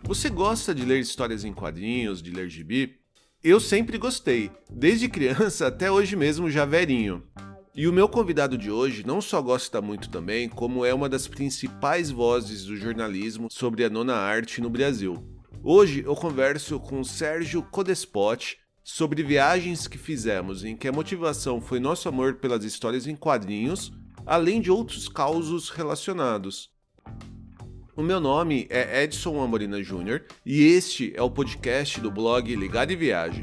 Você gosta de ler histórias em quadrinhos, de ler gibi? Eu sempre gostei, desde criança até hoje mesmo já velhinho. E o meu convidado de hoje não só gosta muito também, como é uma das principais vozes do jornalismo sobre a nona arte no Brasil. Hoje eu converso com Sérgio Codespot sobre viagens que fizemos em que a motivação foi nosso amor pelas histórias em quadrinhos, além de outros causos relacionados. O meu nome é Edson Amorina Júnior e este é o podcast do blog Ligado e Viagem.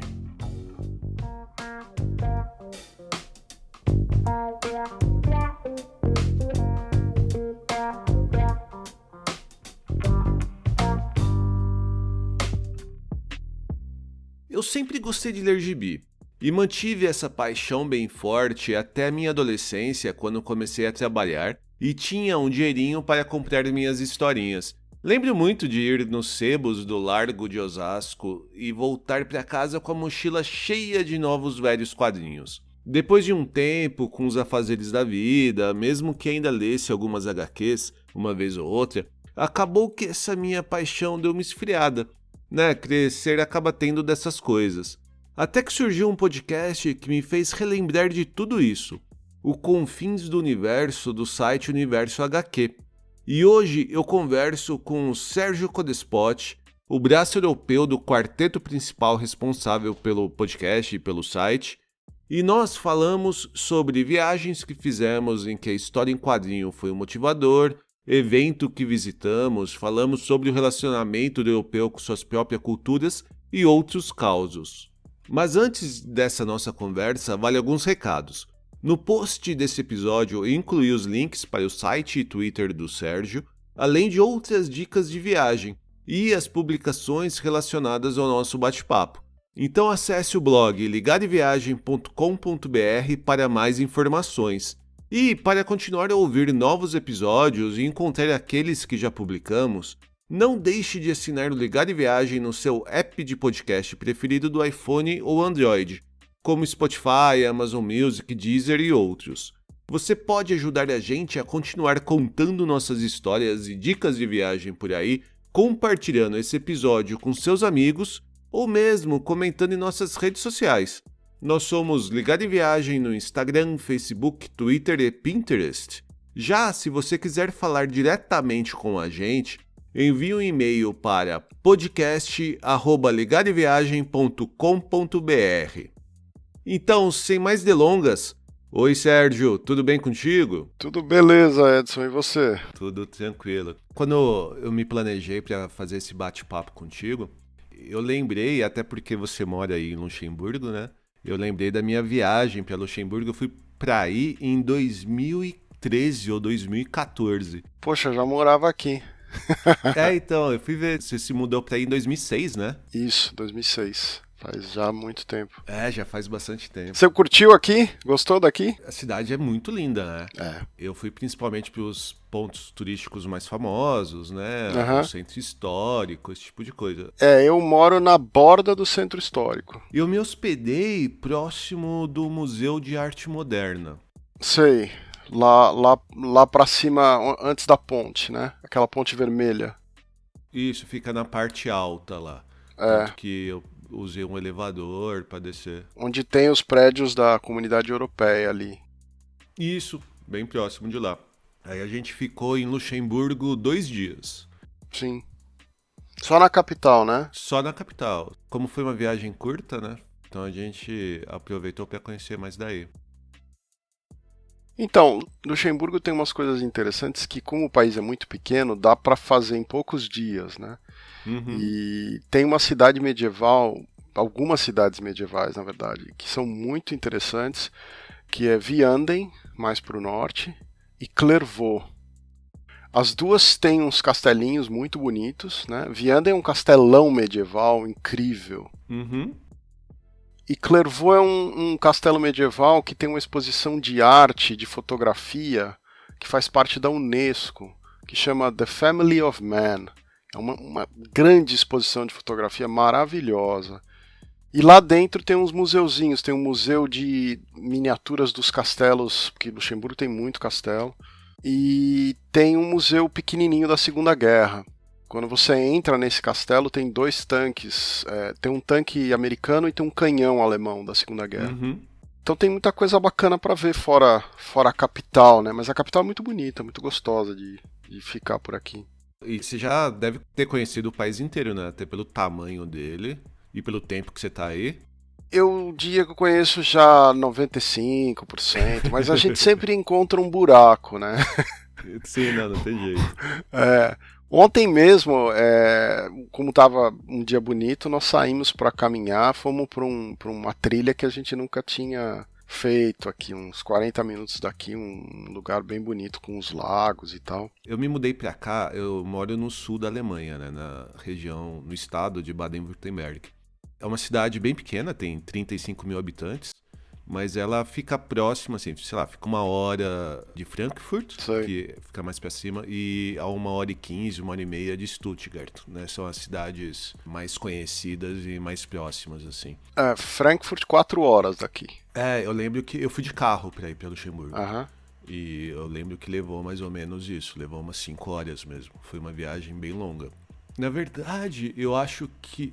Eu sempre gostei de ler gibi e mantive essa paixão bem forte até a minha adolescência, quando comecei a trabalhar e tinha um dinheirinho para comprar minhas historinhas. Lembro muito de ir nos sebos do Largo de Osasco e voltar para casa com a mochila cheia de novos velhos quadrinhos. Depois de um tempo, com os afazeres da vida, mesmo que ainda lesse algumas HQs, uma vez ou outra, acabou que essa minha paixão deu uma esfriada. Crescer acaba tendo dessas coisas. Até que surgiu um podcast que me fez relembrar de tudo isso. O Confins do Universo, do site Universo HQ. E hoje eu converso com o Sérgio Codespot, o braço europeu do quarteto principal responsável pelo podcast e pelo site, e nós falamos sobre viagens que fizemos em que a história em quadrinho foi um motivador, evento que visitamos, falamos sobre o relacionamento do europeu com suas próprias culturas e outros causos. Mas antes dessa nossa conversa, vale alguns recados. No post desse episódio eu incluí os links para o site e Twitter do Sérgio, além de outras dicas de viagem e as publicações relacionadas ao nosso bate-papo. Então acesse o blog ligadeviagem.com.br para mais informações. E para continuar a ouvir novos episódios e encontrar aqueles que já publicamos, não deixe de assinar o Ligado e Viagem no seu app de podcast preferido do iPhone ou Android, como Spotify, Amazon Music, Deezer e outros. Você pode ajudar a gente a continuar contando nossas histórias e dicas de viagem por aí, compartilhando esse episódio com seus amigos ou mesmo comentando em nossas redes sociais. Nós somos Ligado em Viagem no Instagram, Facebook, Twitter e Pinterest. Já se você quiser falar diretamente com a gente, envie um e-mail para podcast@ligadeviagem.com.br. Então, sem mais delongas, oi Sérgio, tudo bem contigo? Tudo beleza, Edson, e você? Tudo tranquilo. Quando eu me planejei para fazer esse bate-papo contigo, eu lembrei, até porque você mora aí em Luxemburgo, né? Eu lembrei da minha viagem para Luxemburgo, eu fui para aí em 2013 ou 2014. Poxa, já morava aqui. Então, eu fui ver, você se mudou para aí em 2006, né? Isso, 2006. Faz já muito tempo. Já faz bastante tempo. Você curtiu aqui? Gostou daqui? A cidade é muito linda, né? Eu fui principalmente para os pontos turísticos mais famosos, né? O centro histórico, esse tipo de coisa. Eu moro na borda do centro histórico. Eu me hospedei próximo do Museu de Arte Moderna. Sei, lá pra cima, antes da ponte, né? Aquela ponte vermelha. Isso, fica na parte alta lá. Tanto que eu usei um elevador para descer. Onde tem os prédios da Comunidade Europeia ali. Isso, bem próximo de lá. Aí a gente ficou em Luxemburgo 2 dias. Sim. Só na capital, né? Só na capital. Como foi uma viagem curta, né? Então a gente aproveitou para conhecer mais daí. Então, Luxemburgo tem umas coisas interessantes que, como o país é muito pequeno, dá para fazer em poucos dias, né? E tem uma cidade medieval, algumas cidades medievais, na verdade, que são muito interessantes, que é Vianden, mais para o norte, e Clairvaux. As duas têm uns castelinhos muito bonitos, né? Vianden é um castelão medieval incrível. E Clairvaux é um castelo medieval que tem uma exposição de arte, de fotografia, que faz parte da Unesco, que chama The Family of Man. É uma grande exposição de fotografia maravilhosa. E lá dentro tem uns museuzinhos, tem um museu de miniaturas dos castelos, porque Luxemburgo tem muito castelo. e tem um museu pequenininho da Segunda Guerra. Quando você entra nesse castelo, tem 2 tanques. Tem um tanque americano e tem um canhão alemão da Segunda Guerra. Uhum. Então tem muita coisa bacana pra ver fora a capital, né? Mas a capital é muito bonita, muito gostosa de ficar por aqui. E você já deve ter conhecido o país inteiro, né? Até pelo tamanho dele e pelo tempo que você tá aí. Eu diria que eu conheço já 95%, mas a gente sempre encontra um buraco, né? Sim, não tem jeito. Ontem mesmo, como estava um dia bonito, nós saímos para caminhar, fomos para uma trilha que a gente nunca tinha feito aqui, uns 40 minutos daqui, um lugar bem bonito com os lagos e tal. Eu me mudei pra cá, eu moro no sul da Alemanha, né, no estado de Baden-Württemberg. É uma cidade bem pequena, tem 35 mil habitantes, mas ela fica próxima, assim, sei lá, fica 1 hora de Frankfurt, Sei. que fica mais pra cima, e a 1h15, 1h30 de Stuttgart, né? São as cidades mais conhecidas e mais próximas, assim. Frankfurt, 4 horas daqui. Eu lembro que eu fui de carro pra ir pra Luxemburgo. Aham. E eu lembro que levou mais ou menos isso, levou umas 5 horas mesmo. Foi uma viagem bem longa. Na verdade, eu acho que.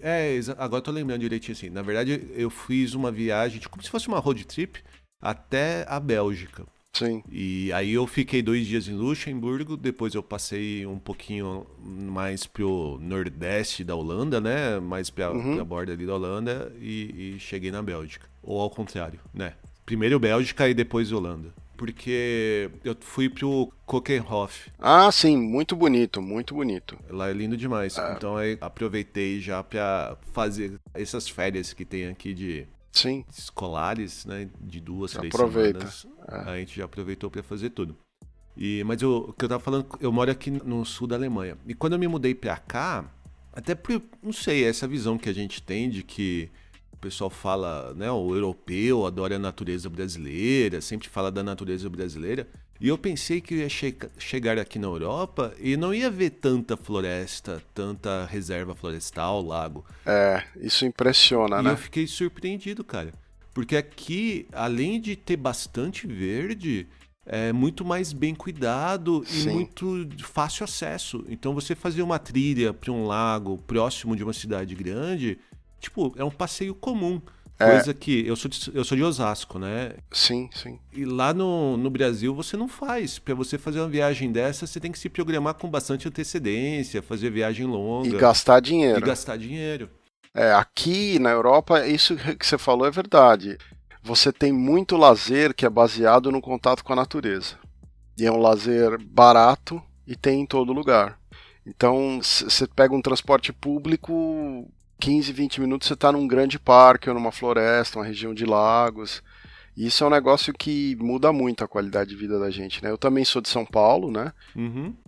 Agora eu tô lembrando direitinho assim. Na verdade, eu fiz uma viagem, como se fosse uma road trip, até a Bélgica. Sim. E aí eu fiquei 2 dias em Luxemburgo, depois eu passei um pouquinho mais pro nordeste da Holanda, né? Mais pra borda ali da Holanda e cheguei na Bélgica. Ou ao contrário, né? Primeiro Bélgica e depois Holanda. Porque eu fui pro Keukenhof. Ah, sim, muito bonito, muito bonito. Lá é lindo demais. Então aí aproveitei já pra fazer essas férias que tem aqui de Sim. escolares, né? De 2, 3 Aproveita. semanas. A gente já aproveitou pra fazer tudo. Mas o que eu tava falando, eu moro aqui no sul da Alemanha. E quando eu me mudei pra cá, até por, não sei, essa visão que a gente tem de que o pessoal fala, né, o europeu adora a natureza brasileira, sempre fala da natureza brasileira. E eu pensei que eu ia chegar aqui na Europa e não ia ver tanta floresta, tanta reserva florestal, lago. Isso impressiona, né? E eu fiquei surpreendido, cara. Porque aqui, além de ter bastante verde, é muito mais bem cuidado e Sim. muito fácil acesso. Então você fazer uma trilha para um lago próximo de uma cidade grande, tipo, é um passeio comum. Coisa que eu sou de Osasco, né? Sim, sim. E lá no Brasil você não faz. Para você fazer uma viagem dessa, você tem que se programar com bastante antecedência, fazer viagem longa. E gastar dinheiro. Aqui na Europa, isso que você falou é verdade. Você tem muito lazer que é baseado no contato com a natureza. E é um lazer barato e tem em todo lugar. Então, você pega um transporte público, 15, 20 minutos você está num grande parque ou numa floresta, uma região de lagos. E isso é um negócio que muda muito a qualidade de vida da gente, né? Eu também sou de São Paulo, né?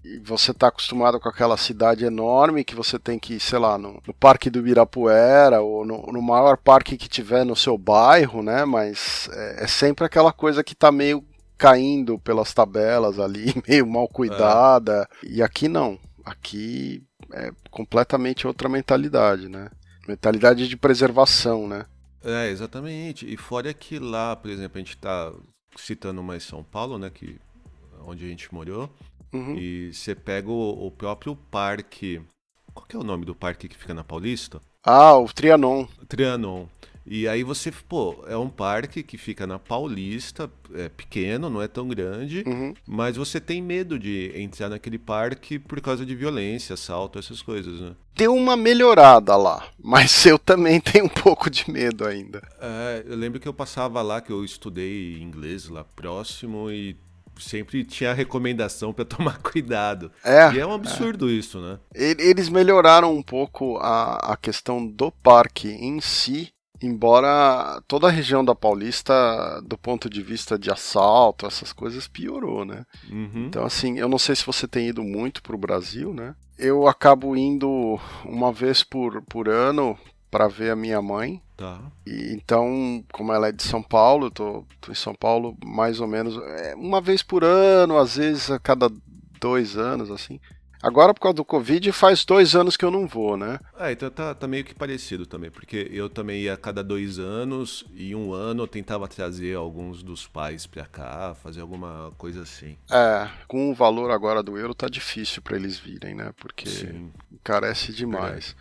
E você está acostumado com aquela cidade enorme que você tem que ir, sei lá, no Parque do Ibirapuera ou no maior parque que tiver no seu bairro, né? Mas é sempre aquela coisa que está meio caindo pelas tabelas ali, meio mal cuidada. E aqui não. Aqui é completamente outra mentalidade, né? Mentalidade de preservação, né? Exatamente. E fora que lá, por exemplo, a gente tá citando mais São Paulo, né? Onde a gente morou. E você pega o próprio parque. Qual que é o nome do parque que fica na Paulista? O Trianon. Trianon. E aí você, é um parque que fica na Paulista, é pequeno, não é tão grande, mas você tem medo de entrar naquele parque por causa de violência, assalto, essas coisas, né? Deu uma melhorada lá, mas eu também tenho um pouco de medo ainda. Eu lembro que eu passava lá, que eu estudei inglês lá próximo e sempre tinha a recomendação para tomar cuidado. E é um absurdo isso, né? Eles melhoraram um pouco a questão do parque em si, embora toda a região da Paulista, do ponto de vista de assalto, essas coisas, piorou, né? Então, assim, eu não sei se você tem ido muito pro Brasil, né? Eu acabo indo uma vez por ano para ver a minha mãe. Tá. E, então, como ela é de São Paulo, eu tô em São Paulo mais ou menos uma vez por ano, às vezes a cada 2 anos, assim. Agora, por causa do Covid, faz 2 anos que eu não vou, né? Então tá meio que parecido também, porque eu também ia a cada 2 anos, e um ano eu tentava trazer alguns dos pais pra cá, fazer alguma coisa assim. Com o valor agora do euro tá difícil para eles virem, né? Porque Sim, encarece verdade. demais.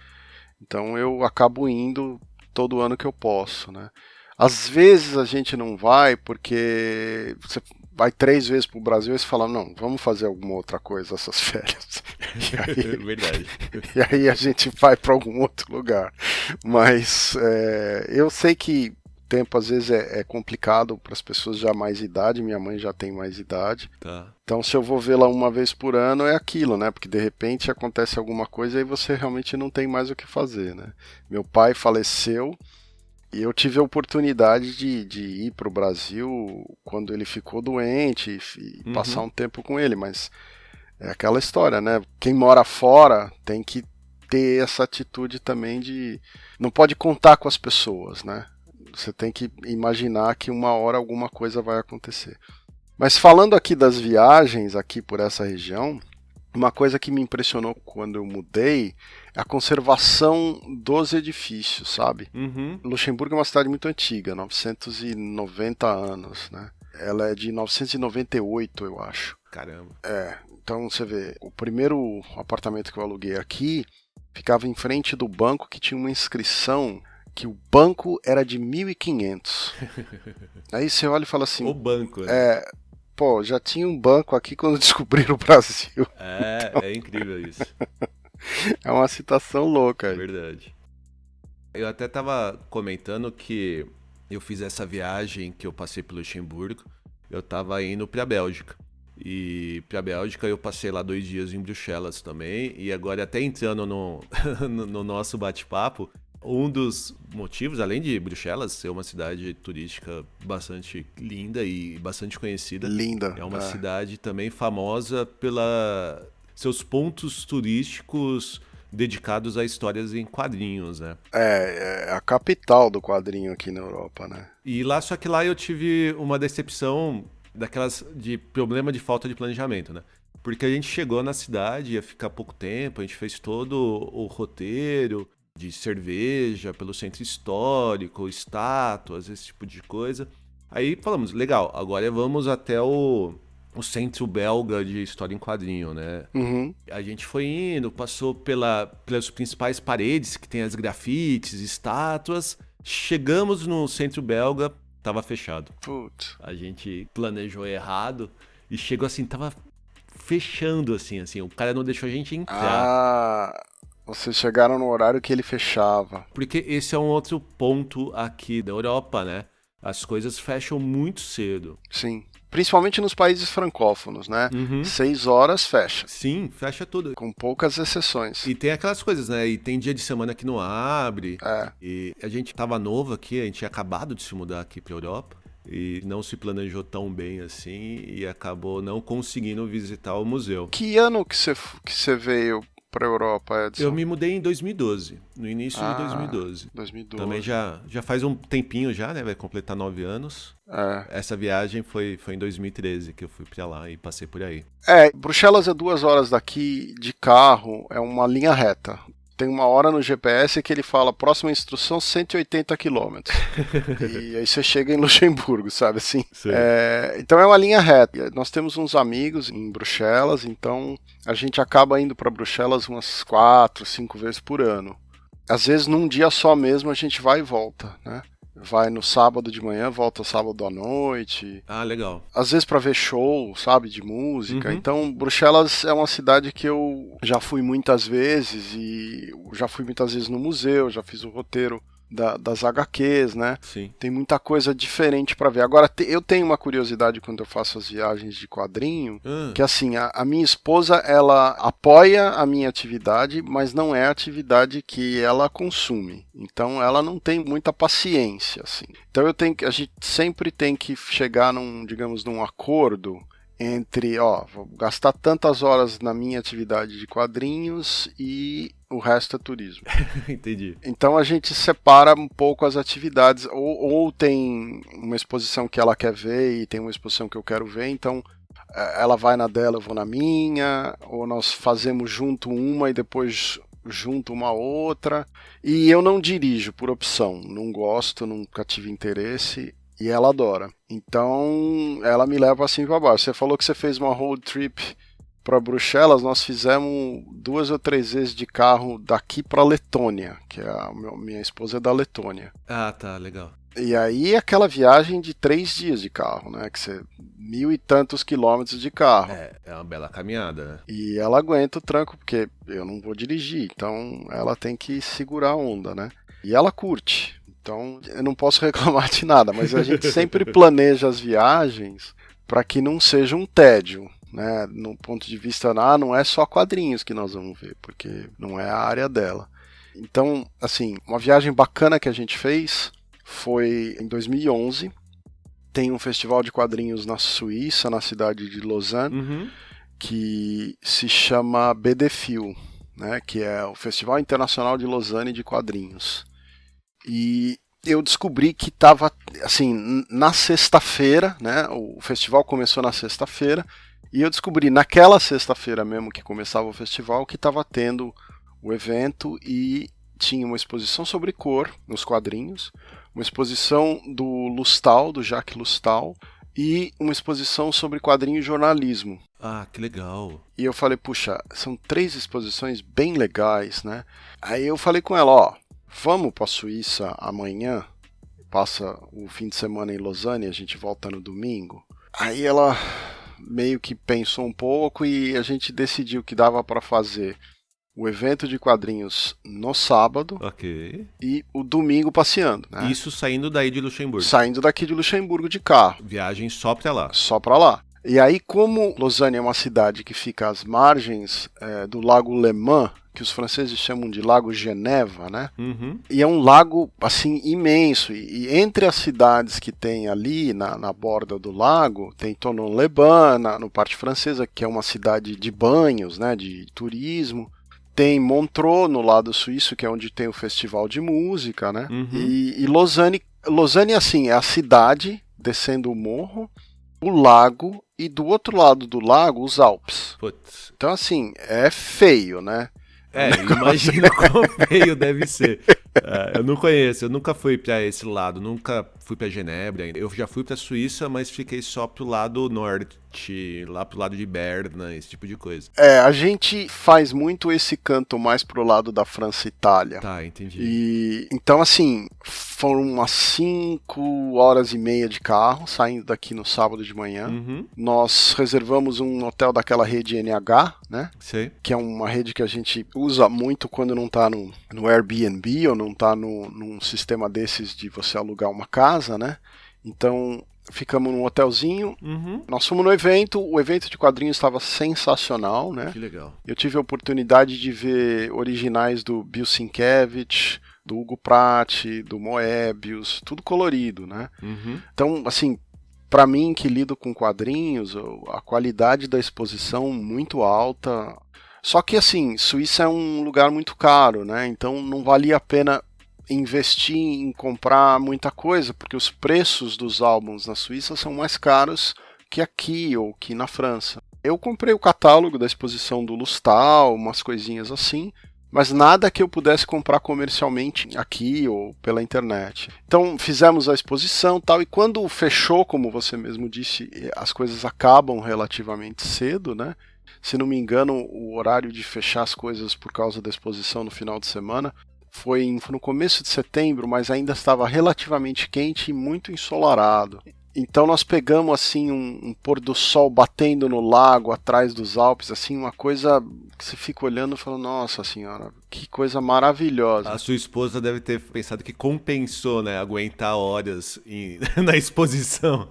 Então eu acabo indo todo ano que eu posso, né? Às vezes a gente não vai porque você vai 3 vezes pro Brasil e você fala, não, vamos fazer alguma outra coisa essas férias. E aí, Verdade. e aí a gente vai para algum outro lugar. Mas eu sei que o tempo às vezes é complicado para as pessoas já mais idade, minha mãe já tem mais idade. Tá. Então, se eu vou vê-la uma vez por ano, é aquilo, né? Porque de repente acontece alguma coisa e você realmente não tem mais o que fazer, né? Meu pai faleceu e eu tive a oportunidade de ir para o Brasil quando ele ficou doente e passar Uhum. um tempo com ele, mas é aquela história, né? Quem mora fora tem que ter essa atitude também de. Não pode contar com as pessoas, né? Você tem que imaginar que uma hora alguma coisa vai acontecer. Mas falando aqui das viagens aqui por essa região, uma coisa que me impressionou quando eu mudei é a conservação dos edifícios, sabe? Uhum. Luxemburgo é uma cidade muito antiga, 990 anos, né? Ela é de 998, eu acho. Caramba. Então você vê, o primeiro apartamento que eu aluguei aqui ficava em frente do banco que tinha uma inscrição que o banco era de 1500. Aí você olha e fala O assim, banco, né? pô, já tinha um banco aqui quando descobriram o Brasil. É incrível isso. É uma citação louca aí. Verdade. Eu até tava comentando que eu fiz essa viagem que eu passei pelo Luxemburgo. Eu tava indo pra Bélgica. E pra Bélgica eu passei lá 2 dias em Bruxelas também. E agora, até entrando no, no nosso bate-papo, um dos motivos, além de Bruxelas ser uma cidade turística bastante linda e bastante conhecida, Linda. é uma cidade também famosa pela seus pontos turísticos dedicados a histórias em quadrinhos, né? É a capital do quadrinho aqui na Europa, né? E lá, só que lá eu tive uma decepção daquelas de problema de falta de planejamento, né? Porque a gente chegou na cidade, ia ficar pouco tempo, a gente fez todo o roteiro de cerveja pelo centro histórico, estátuas, esse tipo de coisa. Aí falamos, legal, agora vamos até o centro belga de história em quadrinho, né? Uhum. A gente foi indo, passou pelas principais paredes que tem as grafites, estátuas. Chegamos no centro belga, tava fechado. Putz. A gente planejou errado e chegou assim, tava fechando assim. O cara não deixou a gente entrar. Vocês chegaram no horário que ele fechava. Porque esse é um outro ponto aqui da Europa, né? As coisas fecham muito cedo. Sim. Principalmente nos países francófonos, né? Uhum. 6 horas fecha. Sim, fecha tudo. Com poucas exceções. E tem aquelas coisas, né? E tem dia de semana que não abre. É. E a gente tava novo aqui, a gente tinha acabado de se mudar aqui pra Europa. E não se planejou tão bem assim e acabou não conseguindo visitar o museu. Que ano que você veio pra Europa, Eu Edson? me mudei em 2012, no início de 2012. 2012. Também já faz um tempinho já, né? Vai completar 9 anos. É. Essa viagem foi em 2013 que eu fui pra lá e passei por aí. Bruxelas é 2 horas daqui de carro, é uma linha reta. Tem uma hora no GPS que ele fala próxima instrução 180 quilômetros. E aí você chega em Luxemburgo, sabe assim? Sei. Então é uma linha reta. Nós temos uns amigos em Bruxelas, então a gente acaba indo para Bruxelas umas 4, 5 vezes por ano. Às vezes num dia só mesmo a gente vai e volta, né? Vai no sábado de manhã, volta sábado à noite. Ah, legal. Às vezes para ver show, sabe, de música. Uhum. Então, Bruxelas é uma cidade que eu já fui muitas vezes e já fui muitas vezes no museu, já fiz o roteiro das HQs, né? Sim. Tem muita coisa diferente para ver. Agora, eu tenho uma curiosidade quando eu faço as viagens de quadrinho, que assim, a minha esposa, ela apoia a minha atividade, mas não é a atividade que ela consome. Então, ela não tem muita paciência, assim. Então, a gente sempre tem que chegar digamos, num acordo entre, vou gastar tantas horas na minha atividade de quadrinhos e o resto é turismo. Entendi. Então a gente separa um pouco as atividades, ou tem uma exposição que ela quer ver e tem uma exposição que eu quero ver, então ela vai na dela, eu vou na minha, ou nós fazemos junto uma e depois junto uma outra. E eu não dirijo por opção, não gosto, nunca tive interesse. E ela adora. Então, ela me leva assim para baixo. Você falou que você fez uma road trip para Bruxelas. Nós fizemos 2 ou 3 vezes de carro daqui para Letônia, que minha esposa é da Letônia. Ah, tá, legal. E aí, aquela viagem de 3 dias de carro, né? Que você 1.000 e tantos quilômetros de carro. É uma bela caminhada, né? E ela aguenta o tranco, porque eu não vou dirigir. Então, ela tem que segurar a onda, né? E ela curte. Então, eu não posso reclamar de nada, mas a gente sempre planeja as viagens para que não seja um tédio, né? No ponto de vista, não é só quadrinhos que nós vamos ver, porque não é a área dela. Então, assim, uma viagem bacana que a gente fez foi em 2011. Tem um festival de quadrinhos na Suíça, na cidade de Lausanne, que se chama BDFIL, né? Que é o Festival Internacional de Lausanne de Quadrinhos. E eu descobri que estava, assim, na sexta-feira, né? O festival começou na sexta-feira, e eu descobri naquela sexta-feira mesmo que começava o festival que estava tendo o evento e tinha uma exposição sobre cor nos quadrinhos, uma exposição do Lustal, do Jacques Lustal, e uma exposição sobre quadrinho e jornalismo. Ah, que legal. E eu falei, puxa, são 3 exposições bem legais, né? Aí eu falei com ela, vamos para a Suíça amanhã, passa o fim de semana em Lausanne e a gente volta no domingo. Aí ela meio que pensou um pouco e a gente decidiu que dava para fazer o evento de quadrinhos no sábado e o domingo passeando. Né? Isso saindo daí de Luxemburgo. Saindo daqui de Luxemburgo de carro. Viagem só para lá. Só para lá. E aí, como Lausanne é uma cidade que fica às margens do Lago Le Mans, que os franceses chamam de Lago Geneva, né? E é um lago, assim, imenso. E entre as cidades que tem ali, na borda do lago, tem Thonon-les-Bains, no parte francesa, que é uma cidade de banhos, né? De turismo. Tem Montreux, no lado suíço, que é onde tem o festival de música, né? E Lausanne, assim, é a cidade descendo o morro, o lago, e do outro lado do lago, os Alpes. Putz. Então, assim, é feio, né? Imagina quão feio deve ser. Eu não conheço, eu nunca fui para esse lado, nunca fui para Genebra ainda. Eu já fui para Suíça, mas fiquei só pro lado norte, lá pro lado de Berna, esse tipo de coisa. A gente faz muito esse canto mais pro lado da França e Itália. Tá, entendi. E então, assim, foram umas 5 horas e meia de carro, saindo daqui no sábado de manhã. Nós reservamos um hotel daquela rede NH, né? Sei. Que é uma rede que a gente usa muito quando não tá no Airbnb ou não tá num sistema desses de você alugar uma casa, né? Então, ficamos num hotelzinho, nós fomos no evento, o evento de quadrinhos estava sensacional, né? Que legal. Eu tive a oportunidade de ver originais do Bill Sienkiewicz, do Hugo Pratt, do Moebius, tudo colorido, né? Então, assim, para mim que lido com quadrinhos, a qualidade da exposição muito alta. Só que, assim, Suíça é um lugar muito caro, né? Então não valia a pena investir em comprar muita coisa, porque os preços dos álbuns na Suíça são mais caros que aqui ou que na França. Eu comprei o catálogo da exposição do Lustal, umas coisinhas assim, mas nada que eu pudesse comprar comercialmente aqui ou pela internet. Então fizemos a exposição tal, e quando fechou, como você mesmo disse, as coisas acabam relativamente cedo, né? Se não me engano, o horário de fechar as coisas por causa da exposição no final de semana foi no começo de setembro, mas ainda estava relativamente quente e muito ensolarado. Então nós pegamos assim um pôr do sol batendo no lago atrás dos Alpes, assim, uma coisa que você fica olhando e fala, nossa senhora, que coisa maravilhosa. A sua esposa deve ter pensado que compensou, né, aguentar horas na exposição.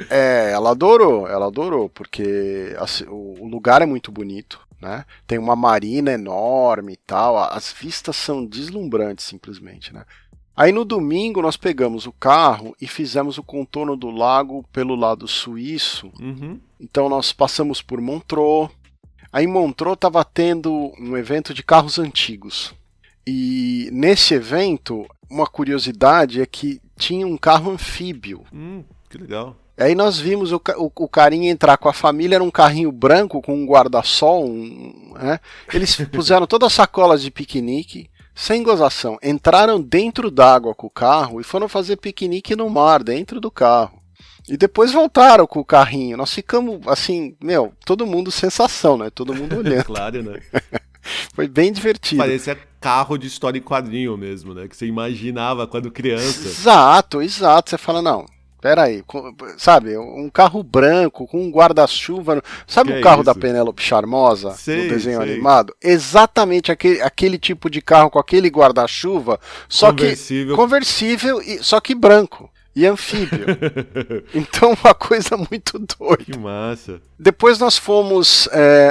Ela adorou, porque assim, o lugar é muito bonito. Né? Tem uma marina enorme e tal, as vistas são deslumbrantes simplesmente, né? Aí no domingo nós pegamos o carro e fizemos o contorno do lago pelo lado suíço. Então nós passamos por Montreux. Aí em Montreux estava tendo um evento de carros antigos. E nesse evento, uma curiosidade é que tinha um carro anfíbio. Que legal. Aí nós vimos o carinha entrar com a família, era um carrinho branco com um guarda-sol. Né? Eles puseram todas as sacolas de piquenique. Sem gozação, entraram dentro d'água com o carro e foram fazer piquenique no mar, dentro do carro. E depois voltaram com o carrinho. Nós ficamos, assim, todo mundo sensação, né? Todo mundo olhando. Claro, né? Foi bem divertido. Parecia carro de história em quadrinho mesmo, né? Que você imaginava quando criança. Exato. Você fala, não, peraí, sabe, um carro branco com um guarda-chuva. Sabe o carro da Penélope Charmosa, do desenho animado? Exatamente aquele tipo de carro com aquele guarda-chuva, só que conversível, só que branco. E anfíbio. Então, uma coisa muito doida. Que massa. Depois nós fomos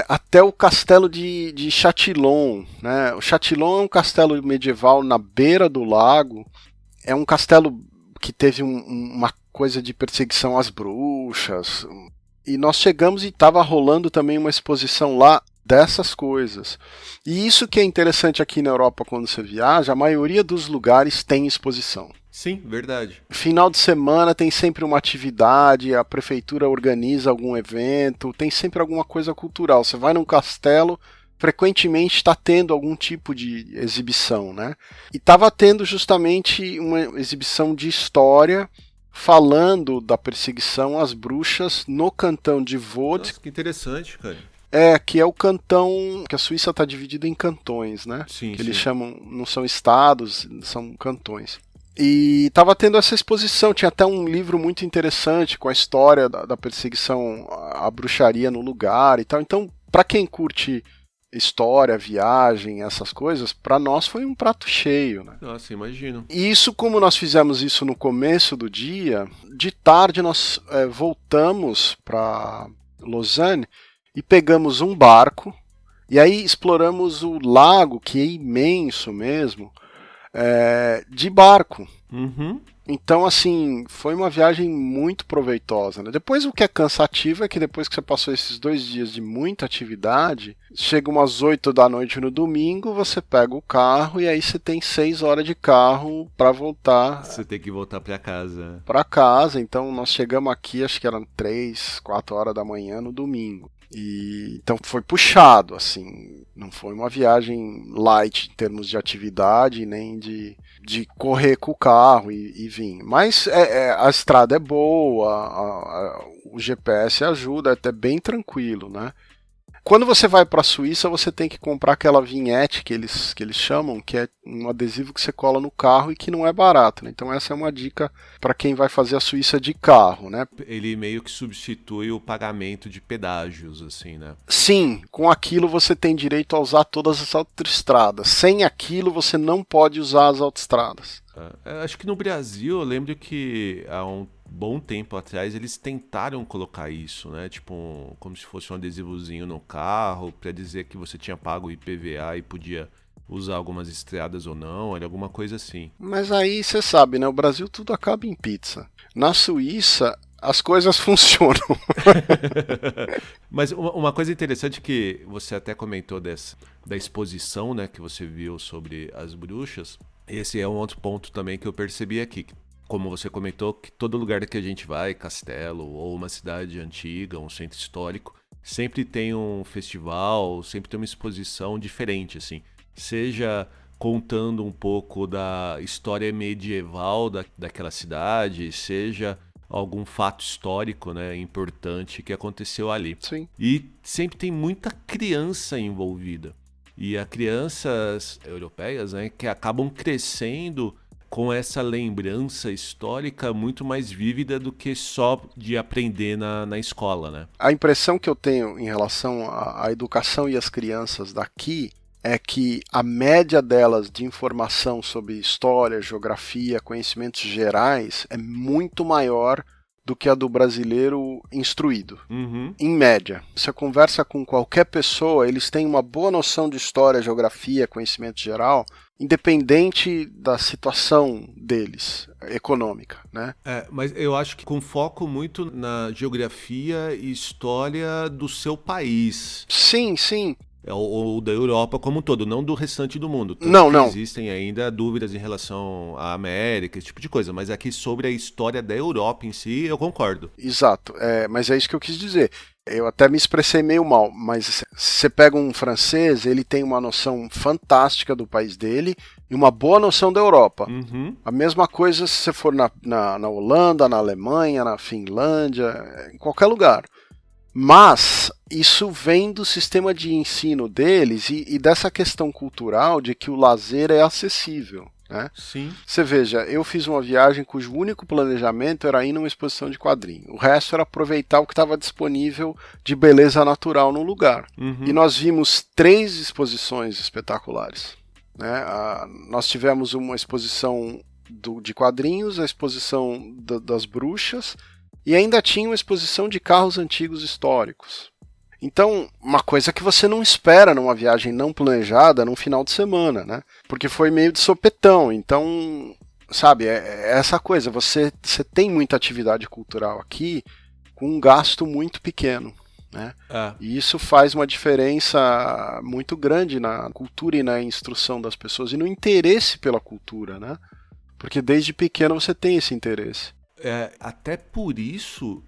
até o castelo de Châtillon. Né? O Châtillon é um castelo medieval na beira do lago. É um castelo que teve uma coisa de perseguição às bruxas. E nós chegamos e estava rolando também uma exposição lá dessas coisas. E isso que é interessante aqui na Europa quando você viaja, a maioria dos lugares tem exposição. Sim, verdade. Final de semana tem sempre uma atividade, a prefeitura organiza algum evento, tem sempre alguma coisa cultural. Você vai num castelo, frequentemente está tendo algum tipo de exibição, né? E estava tendo justamente uma exibição de história falando da perseguição às bruxas no cantão de Vaud. Nossa, que interessante, cara. Que é o cantão, que a Suíça está dividida em cantões, né? Sim, que eles chamam, não são estados, são cantões. E estava tendo essa exposição, tinha até um livro muito interessante com a história da perseguição à bruxaria no lugar e tal. Então, para quem curte história, viagem, essas coisas, para nós foi um prato cheio, né? Nossa, imagino. E isso, como nós fizemos isso no começo do dia, de tarde nós voltamos para Lausanne e pegamos um barco, e aí exploramos o lago, que é imenso mesmo, de barco. Então, assim, foi uma viagem muito proveitosa, né? Depois, o que é cansativo é que depois que você passou esses 2 dias de muita atividade, chega umas 8 da noite no domingo, você pega o carro e aí você tem 6 horas de carro para voltar. Você tem que voltar para casa. Para casa, então nós chegamos aqui, acho que eram 3, 4 horas da manhã no domingo. E então foi puxado, assim, não foi uma viagem light em termos de atividade, nem de correr com o carro e vir. Mas a estrada é boa, o GPS ajuda, é até bem tranquilo, né? Quando você vai para a Suíça, você tem que comprar aquela vinhete que eles chamam, que é um adesivo que você cola no carro e que não é barato, né? Então essa é uma dica para quem vai fazer a Suíça de carro, né? Ele meio que substitui o pagamento de pedágios, assim, né? Sim, com aquilo você tem direito a usar todas as autoestradas. Sem aquilo você não pode usar as autoestradas. Acho que no Brasil, eu lembro que há um bom tempo atrás eles tentaram colocar isso, né? Tipo, como se fosse um adesivozinho no carro para dizer que você tinha pago o IPVA e podia usar algumas estradas ou não, era alguma coisa assim. Mas aí você sabe, né? O Brasil tudo acaba em pizza. Na Suíça as coisas funcionam. Mas uma coisa interessante que você até comentou da exposição, né, que você viu sobre as bruxas, esse é um outro ponto também que eu percebi aqui. Como você comentou, que todo lugar que a gente vai, castelo ou uma cidade antiga, um centro histórico, sempre tem um festival, sempre tem uma exposição diferente, assim. Seja contando um pouco da história medieval daquela cidade, seja algum fato histórico, né, importante que aconteceu ali. Sim. E sempre tem muita criança envolvida. E as crianças europeias, né, que acabam crescendo com essa lembrança histórica muito mais vívida do que só de aprender na escola, né? A impressão que eu tenho em relação à educação e às crianças daqui é que a média delas de informação sobre história, geografia, conhecimentos gerais é muito maior do que a do brasileiro instruído. Em média. Você conversa com qualquer pessoa, eles têm uma boa noção de história, geografia, conhecimento geral, independente da situação deles, econômica, né? Mas eu acho que com foco muito na geografia e história do seu país. Sim, sim. Ou da Europa como um todo, não do restante do mundo. Tanto Não, que não. existem ainda dúvidas em relação à América, esse tipo de coisa. Mas aqui sobre a história da Europa em si, eu concordo. Exato, mas é isso que eu quis dizer. Eu até me expressei meio mal, mas você pega um francês, ele tem uma noção fantástica do país dele e uma boa noção da Europa. Uhum. A mesma coisa se você for na Holanda, na Alemanha, na Finlândia, em qualquer lugar. Mas isso vem do sistema de ensino deles e dessa questão cultural de que o lazer é acessível. Né? Sim. Você veja, eu fiz uma viagem cujo único planejamento era ir numa exposição de quadrinho. O resto era aproveitar o que estava disponível de beleza natural no lugar. Uhum. E nós vimos 3 exposições espetaculares. Né? Nós tivemos uma exposição de quadrinhos, a exposição das bruxas, e ainda tinha uma exposição de carros antigos históricos. Então, uma coisa que você não espera numa viagem não planejada num final de semana, né? Porque foi meio de sopetão. Então, sabe, é essa coisa. Você tem muita atividade cultural aqui com um gasto muito pequeno, né? E isso faz uma diferença muito grande na cultura e na instrução das pessoas e no interesse pela cultura, né? Porque desde pequeno você tem esse interesse. Até por isso,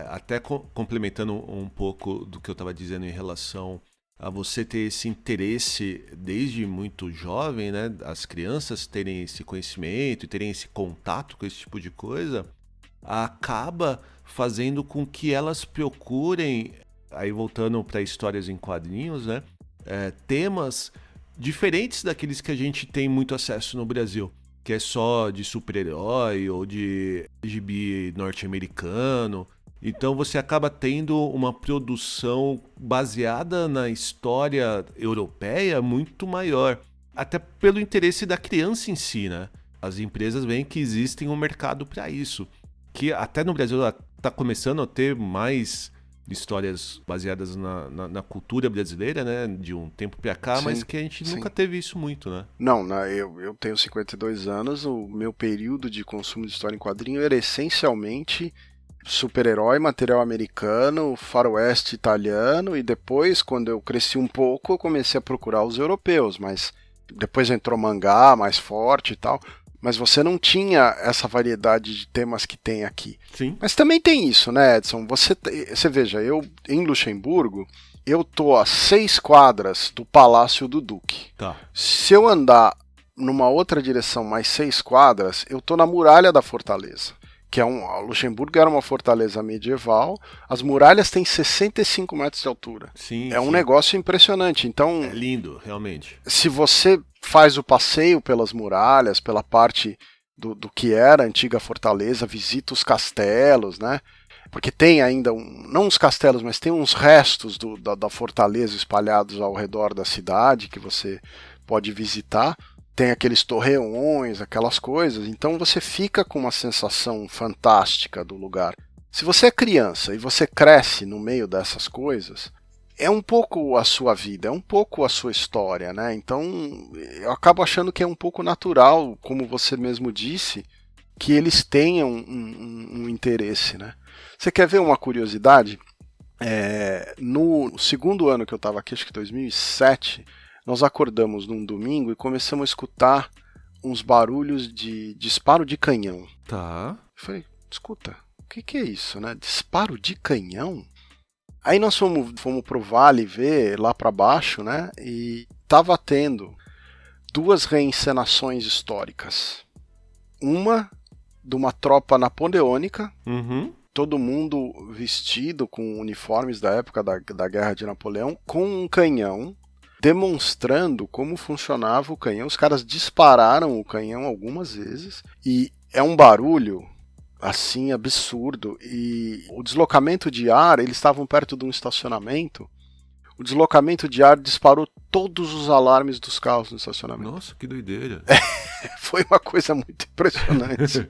até complementando um pouco do que eu estava dizendo em relação a você ter esse interesse desde muito jovem, né? As crianças terem esse conhecimento e terem esse contato com esse tipo de coisa, acaba fazendo com que elas procurem, aí voltando para histórias em quadrinhos, né? Temas diferentes daqueles que a gente tem muito acesso no Brasil, que é só de super-herói ou de gibi norte-americano. Então você acaba tendo uma produção baseada na história europeia muito maior, até pelo interesse da criança em si, né? As empresas veem que existe um mercado para isso, que até no Brasil está começando a ter mais histórias baseadas na cultura brasileira, né, de um tempo pra cá, mas que a gente nunca teve isso muito, né? Não, eu tenho 52 anos, o meu período de consumo de história em quadrinho era essencialmente super-herói, material americano, faroeste italiano, e depois, quando eu cresci um pouco, eu comecei a procurar os europeus, mas depois entrou mangá mais forte e tal. Mas você não tinha essa variedade de temas que tem aqui. Sim. Mas também tem isso, né, Edson? Você veja, eu em Luxemburgo, eu tô a 6 quadras do Palácio do Duque. Tá. Se eu andar numa outra direção mais 6 quadras, eu tô na muralha da fortaleza. Que Luxemburgo era uma fortaleza medieval, as muralhas têm 65 metros de altura. Sim, um negócio impressionante. Então, é lindo, realmente. Se você faz o passeio pelas muralhas, pela parte do que era a antiga fortaleza, visita os castelos, né? Porque tem ainda, não os castelos, mas tem uns restos da fortaleza espalhados ao redor da cidade que você pode visitar. Tem aqueles torreões, aquelas coisas, então você fica com uma sensação fantástica do lugar. Se você é criança e você cresce no meio dessas coisas, é um pouco a sua vida, é um pouco a sua história, né? Então eu acabo achando que é um pouco natural, como você mesmo disse, que eles tenham um interesse, né? Você quer ver uma curiosidade? No segundo ano que eu estava aqui, acho que 2007, nós acordamos num domingo e começamos a escutar uns barulhos de disparo de canhão. Tá. Eu falei, escuta, o que é isso, né? Disparo de canhão? Aí nós fomos pro vale ver lá para baixo, né? E tava tendo 2 reencenações históricas. Uma de uma tropa napoleônica, todo mundo vestido com uniformes da época da Guerra de Napoleão, com um canhão, demonstrando como funcionava o canhão. Os caras dispararam o canhão algumas vezes e é um barulho assim absurdo. E o deslocamento de ar, eles estavam perto de um estacionamento. O deslocamento de ar disparou todos os alarmes dos carros no estacionamento. Nossa, que doideira. Foi uma coisa muito impressionante.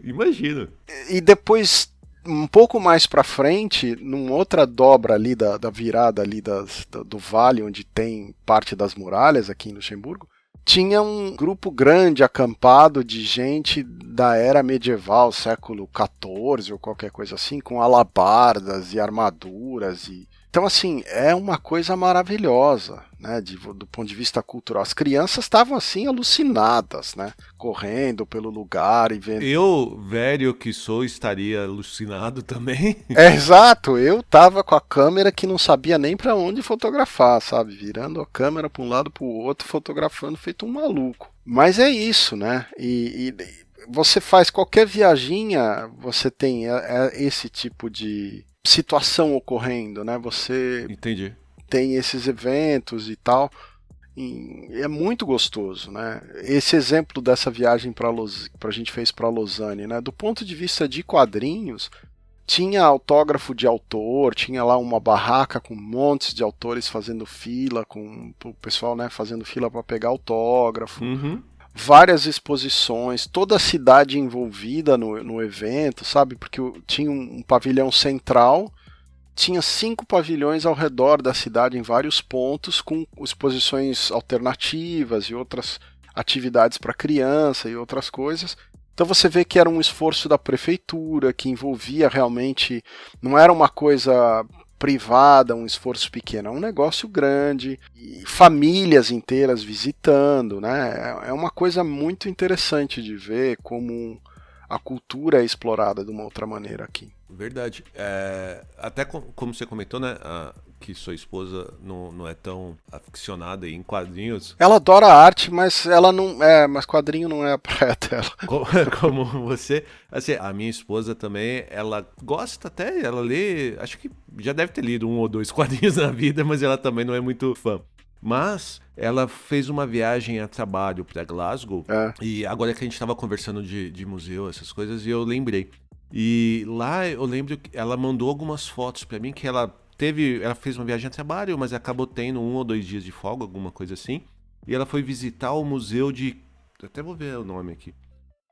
Imagina. E depois, um pouco mais pra frente, numa outra dobra ali da virada ali do vale, onde tem parte das muralhas aqui em Luxemburgo, tinha um grupo grande acampado de gente da era medieval, século XIV ou qualquer coisa assim, com alabardas e armaduras. Então, assim, é uma coisa maravilhosa, né, do ponto de vista cultural. As crianças estavam, assim, alucinadas, né, correndo pelo lugar e vendo... Eu, velho que sou, estaria alucinado também. Exato, eu tava com a câmera que não sabia nem para onde fotografar, sabe, virando a câmera para um lado para o outro, fotografando feito um maluco. Mas é isso, né, e você faz qualquer viaginha, você tem esse tipo de situação ocorrendo, né? Você Entendi. tem esses eventos e tal, e é muito gostoso, né? Esse exemplo dessa viagem a gente fez para Lausanne, né? Do ponto de vista de quadrinhos, tinha autógrafo de autor, tinha lá uma barraca com montes de autores fazendo fila, com o pessoal, né, fazendo fila para pegar autógrafo. Uhum. Várias exposições, toda a cidade envolvida no evento, sabe? Porque tinha um pavilhão central, tinha 5 pavilhões ao redor da cidade em vários pontos, com exposições alternativas e outras atividades para criança e outras coisas. Então você vê que era um esforço da prefeitura, que envolvia realmente, não era uma coisa privada, um esforço pequeno, é um negócio grande, e famílias inteiras visitando, né? É uma coisa muito interessante de ver como a cultura é explorada de uma outra maneira aqui. Verdade. Até como você comentou, né? Que sua esposa não é tão aficionada em quadrinhos. Ela adora arte, mas ela não. Mas quadrinho não é a praia dela. Como você. Assim, a minha esposa também, ela gosta até, ela lê. Acho que já deve ter lido 1 ou 2 quadrinhos na vida, mas ela também não é muito fã. Mas ela fez uma viagem a trabalho para Glasgow. E agora que a gente estava conversando de museu, essas coisas, e eu lembrei. E lá eu lembro que ela mandou algumas fotos para mim que ela fez uma viagem a trabalho, mas acabou tendo 1 ou 2 dias de folga, alguma coisa assim. E ela foi visitar o museu até vou ver o nome aqui,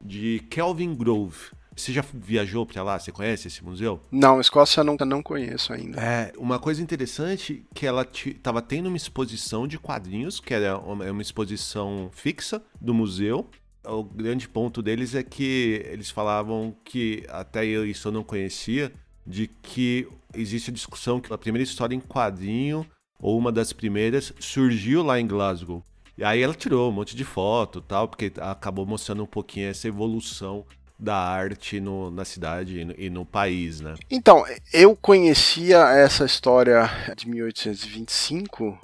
de Kelvin Grove. Você já viajou para lá? Você conhece esse museu? Não, Escócia eu não conheço ainda. Uma coisa interessante que ela estava tendo uma exposição de quadrinhos, que era uma exposição fixa do museu. O grande ponto deles é que eles falavam que, até isso eu não conhecia, de que existe a discussão que a primeira história em quadrinho, ou uma das primeiras, surgiu lá em Glasgow. E aí ela tirou um monte de foto e tal, porque acabou mostrando um pouquinho essa evolução da arte na cidade e no país, né? Então, eu conhecia essa história de 1825,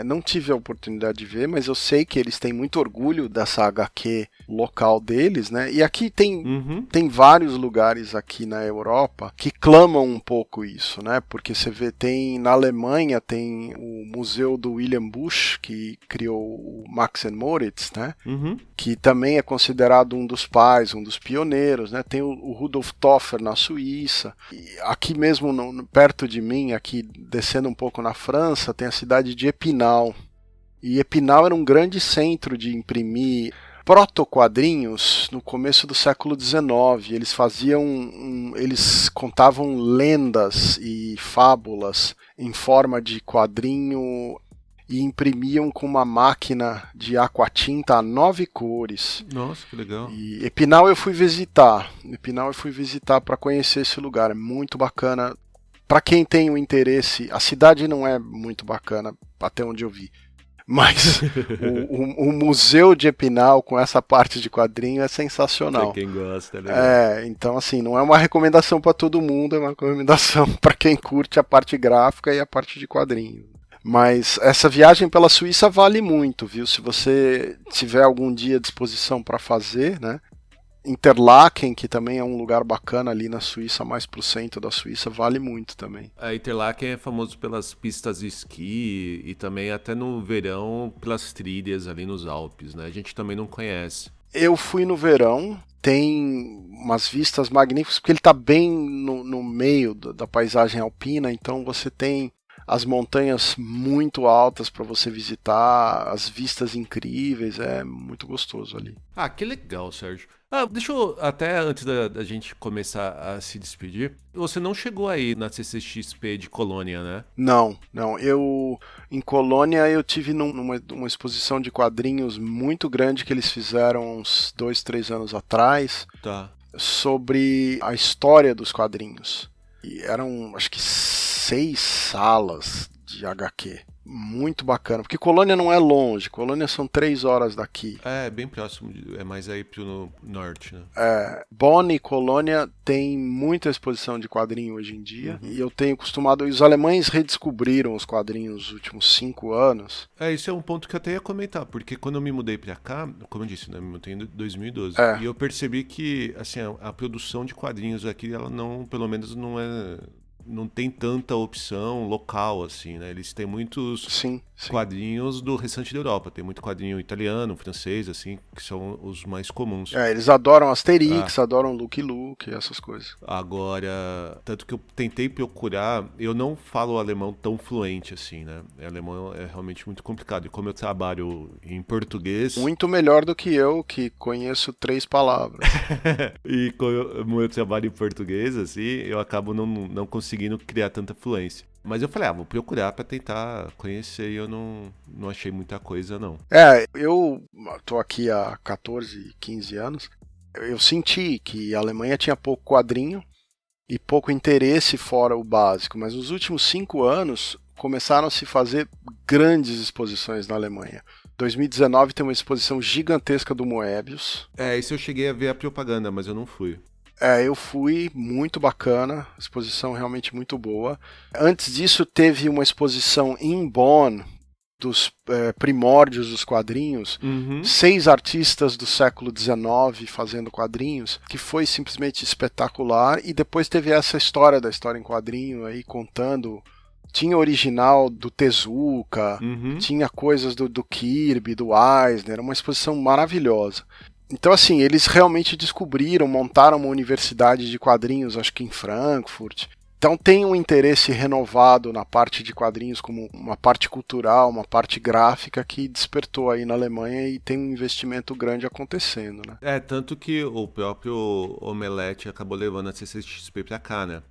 não tive a oportunidade de ver, mas eu sei que eles têm muito orgulho dessa HQ local deles, né? E aqui tem vários lugares aqui na Europa que clamam um pouco isso, né? Porque você vê, na Alemanha tem o Museu do William Busch, que criou o Max and Moritz, né? Que também é considerado um dos pais, um dos pioneiros, né? Tem o Rudolf Toffer na Suíça. E aqui mesmo, perto de mim, aqui descendo um pouco na França, tem a cidade de Epinal. E Epinal era um grande centro de imprimir proto-quadrinhos no começo do século XIX. Eles eles contavam lendas e fábulas em forma de quadrinho e imprimiam com uma máquina de aquatinta a 9 cores. Nossa, que legal. E Epinal eu fui visitar para conhecer esse lugar, é muito bacana. Para quem tem o interesse, a cidade não é muito bacana, até onde eu vi. Mas o museu de Epinal com essa parte de quadrinho é sensacional. Pra quem gosta, né? Então assim, não é uma recomendação para todo mundo, é uma recomendação para quem curte a parte gráfica e a parte de quadrinho. Mas essa viagem pela Suíça vale muito, viu? Se você tiver algum dia à disposição para fazer, né? Interlaken, que também é um lugar bacana ali na Suíça, mais pro centro da Suíça, vale muito também. A Interlaken é famoso pelas pistas de esqui e também até no verão pelas trilhas ali nos Alpes, né? A gente também não conhece. Eu fui no verão, tem umas vistas magníficas, porque ele está bem no meio da paisagem alpina, então você tem as montanhas muito altas para você visitar, as vistas incríveis, é muito gostoso ali. Ah, que legal, Sérgio. Ah, deixa eu, até antes da gente começar a se despedir, você não chegou aí na CCXP de Colônia, né? Não, em Colônia eu tive numa exposição de quadrinhos muito grande que eles fizeram uns 2, 3 anos atrás, Tá. sobre a história dos quadrinhos. E eram, acho que 6 salas de HQ. Muito bacana, porque Colônia não é longe, Colônia são 3 horas daqui. É, bem próximo, é mais aí pro norte, né? Bonn e Colônia tem muita exposição de quadrinho hoje em dia, e eu tenho costumado... Os alemães redescobriram os quadrinhos nos últimos 5 anos. Isso é um ponto que eu até ia comentar, porque quando eu me mudei pra cá, como eu disse, né, me mudei em 2012, e eu percebi que, assim, a produção de quadrinhos aqui, ela não, pelo menos não tem tanta opção local, assim, né? Eles têm muitos quadrinhos do restante da Europa. Tem muito quadrinho italiano, francês, assim, que são os mais comuns. Eles adoram Asterix, adoram Lucky Luke, essas coisas. Agora, tanto que eu tentei procurar, eu não falo alemão tão fluente, assim, né? Alemão é realmente muito complicado. E como eu trabalho em português... Muito melhor do que eu, que conheço 3 palavras. E como eu trabalho em português, assim, eu acabo não conseguindo criar tanta fluência. Mas eu falei, vou procurar pra tentar conhecer, e eu não achei muita coisa, não. Eu tô aqui há 14, 15 anos, eu senti que a Alemanha tinha pouco quadrinho e pouco interesse fora o básico, mas nos últimos 5 anos começaram a se fazer grandes exposições na Alemanha. 2019 tem uma exposição gigantesca do Moebius. Isso eu cheguei a ver a propaganda, mas eu não fui. Eu fui, muito bacana, exposição realmente muito boa. Antes disso teve uma exposição em Bonn, dos primórdios dos quadrinhos, 6 artistas do século XIX fazendo quadrinhos, que foi simplesmente espetacular, e depois teve essa história da história em quadrinho aí contando... Tinha original do Tezuka, tinha coisas do Kirby, do Eisner, uma exposição maravilhosa. Então, assim, eles realmente descobriram, montaram uma universidade de quadrinhos, acho que em Frankfurt. Então tem um interesse renovado na parte de quadrinhos como uma parte cultural, uma parte gráfica que despertou aí na Alemanha e tem um investimento grande acontecendo, né? Tanto que o próprio Omelete acabou levando a CCXP pra cá, né?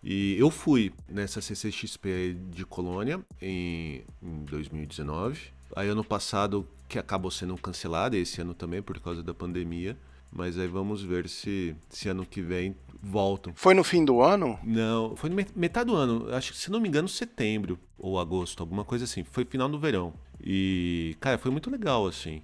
E eu fui nessa CCXP de Colônia em 2019. Aí ano passado, que acabou sendo cancelado, esse ano também por causa da pandemia. Mas aí vamos ver se ano que vem voltam. Foi no fim do ano? Não, foi no metade do ano. Acho que, se não me engano, setembro ou agosto, alguma coisa assim. Foi final do verão. E, cara, foi muito legal, assim.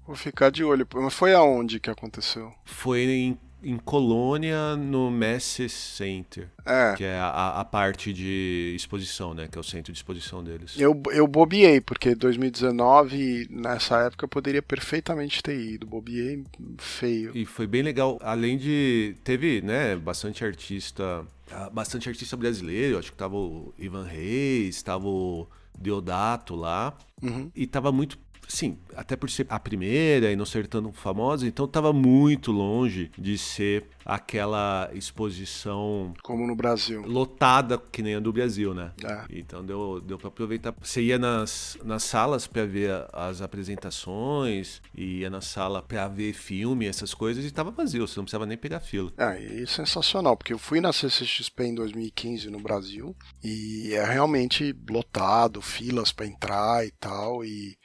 Vou ficar de olho. Mas foi aonde que aconteceu? Foi em Colônia, no Messe Center, que é a parte de exposição, né? Que é o centro de exposição deles. Eu bobiei, porque 2019, nessa época, eu poderia perfeitamente ter ido. Bobiei feio. E foi bem legal. Além de... Teve, né, bastante artista brasileiro. Acho que tava o Ivan Reis, tava o Deodato lá. E tava muito... Sim, até por ser a primeira e não ser tão famosa, então estava muito longe de ser aquela exposição... Como no Brasil. Lotada, que nem a do Brasil, né? Então deu para aproveitar. Você ia nas salas para ver as apresentações, ia na sala para ver filme, essas coisas, e estava vazio, você não precisava nem pegar fila. E sensacional, porque eu fui na CCXP em 2015 no Brasil, e é realmente lotado, filas para entrar e tal, e...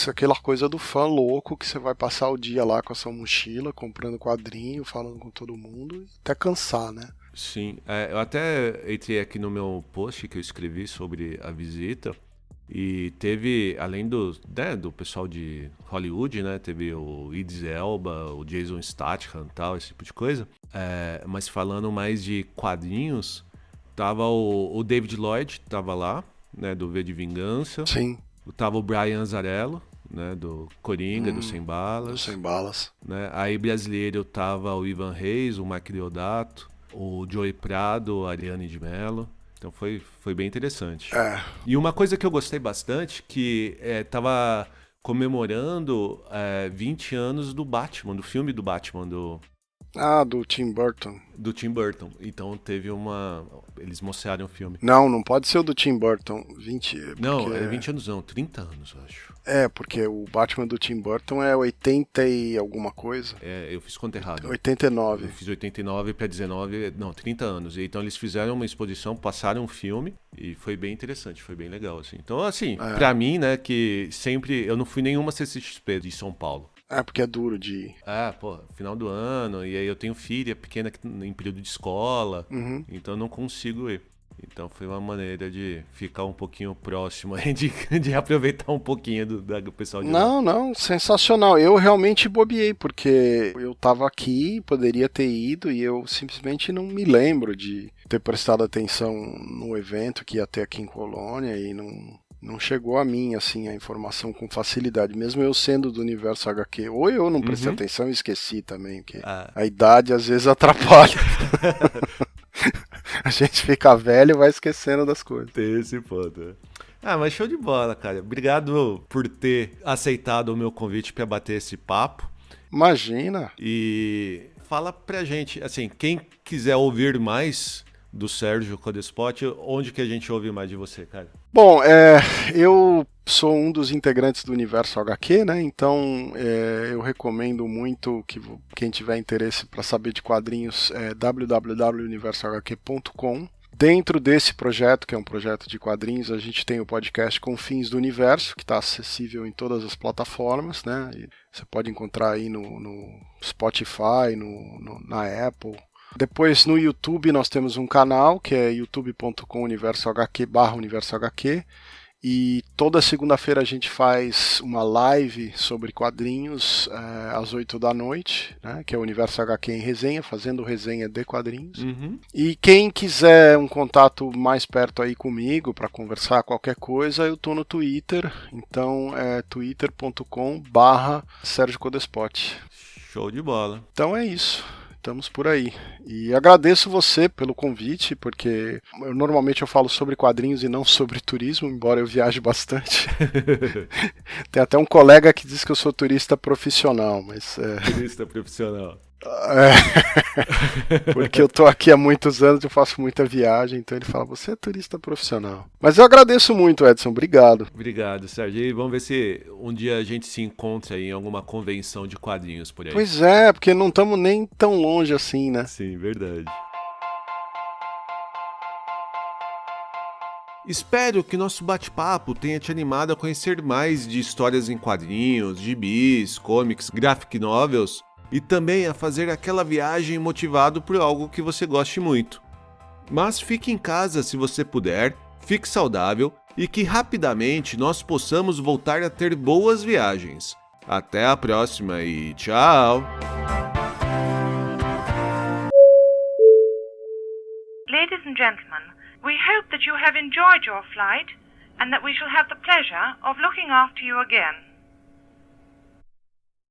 aquela coisa do fã louco que você vai passar o dia lá com a sua mochila, comprando quadrinho, falando com todo mundo, até cansar, né? Sim, eu até entrei aqui no meu post que eu escrevi sobre a visita, e teve, além do pessoal de Hollywood, né, teve o Idris Elba, o Jason Statham e tal, esse tipo de coisa, mas falando mais de quadrinhos, tava o David Lloyd, tava lá, né, do V de Vingança. Sim. Tava o Brian Azzarello, né, do Coringa, do Sem Balas. Do Sem Balas. Né? Aí brasileiro tava o Ivan Reis, o Mike Deodato, o Joey Prado, a Ariane de Mello. Então foi bem interessante. E uma coisa que eu gostei bastante, que tava comemorando 20 anos do Batman, do filme do Batman, Ah, do Tim Burton. Do Tim Burton. Então teve uma... Eles mostraram o filme. Não pode ser o do Tim Burton. 20... Não, é 20 anos não, 30 anos, eu acho. Porque o Batman do Tim Burton é 80 e alguma coisa. Eu fiz conta errada. 89. Eu fiz 89 para 19, não, 30 anos. E então eles fizeram uma exposição, passaram um filme e foi bem interessante, foi bem legal, assim. Então, assim, pra mim, né, que sempre... Eu não fui nenhuma CCXP de São Paulo. Porque é duro de ir. Final do ano, e aí eu tenho filha pequena em período de escola, então eu não consigo ir. Então foi uma maneira de ficar um pouquinho próximo aí, de aproveitar um pouquinho do pessoal de lá. Não, sensacional. Eu realmente bobeei, porque eu tava aqui, poderia ter ido, e eu simplesmente não me lembro de ter prestado atenção no evento que ia ter aqui em Colônia, e não chegou a mim, assim, a informação com facilidade, mesmo eu sendo do universo HQ. Ou eu não prestei atenção e esqueci também, porque a idade às vezes atrapalha. A gente fica velho e vai esquecendo das coisas. Tem esse ponto. Mas show de bola, cara. Obrigado por ter aceitado o meu convite para bater esse papo. Imagina. E fala pra gente, assim, quem quiser ouvir mais do Sérgio Codespot, onde que a gente ouve mais de você, cara? Bom, eu sou um dos integrantes do Universo HQ, né? Então eu recomendo muito que quem tiver interesse para saber de quadrinhos www.universohq.com. Dentro desse projeto, que é um projeto de quadrinhos, a gente tem o podcast Confins do Universo, que está acessível em todas as plataformas, né? E você pode encontrar aí no Spotify, na Apple. Depois no YouTube nós temos um canal que é youtube.com/universohq, e toda segunda-feira a gente faz uma live sobre quadrinhos às 8 da noite, né, que é o Universo HQ em resenha, fazendo resenha de quadrinhos. E quem quiser um contato mais perto aí comigo para conversar qualquer coisa, eu tô no Twitter, então é twitter.com/Sérgio Codespot. Show de bola. Então é isso. Estamos por aí. E agradeço você pelo convite, porque normalmente eu falo sobre quadrinhos e não sobre turismo, embora eu viaje bastante. Tem até um colega que diz que eu sou turista profissional, mas... Turista profissional. Porque eu tô aqui há muitos anos, eu faço muita viagem, então ele fala, você é turista profissional. Mas eu agradeço muito, Edson, obrigado. Obrigado, Sérgio. E vamos ver se um dia a gente se encontra em alguma convenção de quadrinhos por aí. Pois é, porque não estamos nem tão longe assim, né? Sim, verdade. Espero que nosso bate-papo tenha te animado a conhecer mais de histórias em quadrinhos, gibis, comics, graphic novels, e também a fazer aquela viagem motivado por algo que você goste muito. Mas fique em casa se você puder, fique saudável e que rapidamente nós possamos voltar a ter boas viagens. Até a próxima e tchau! Ladies and gentlemen, we hope that you have enjoyed your flight and that we shall have the pleasure of looking after you again.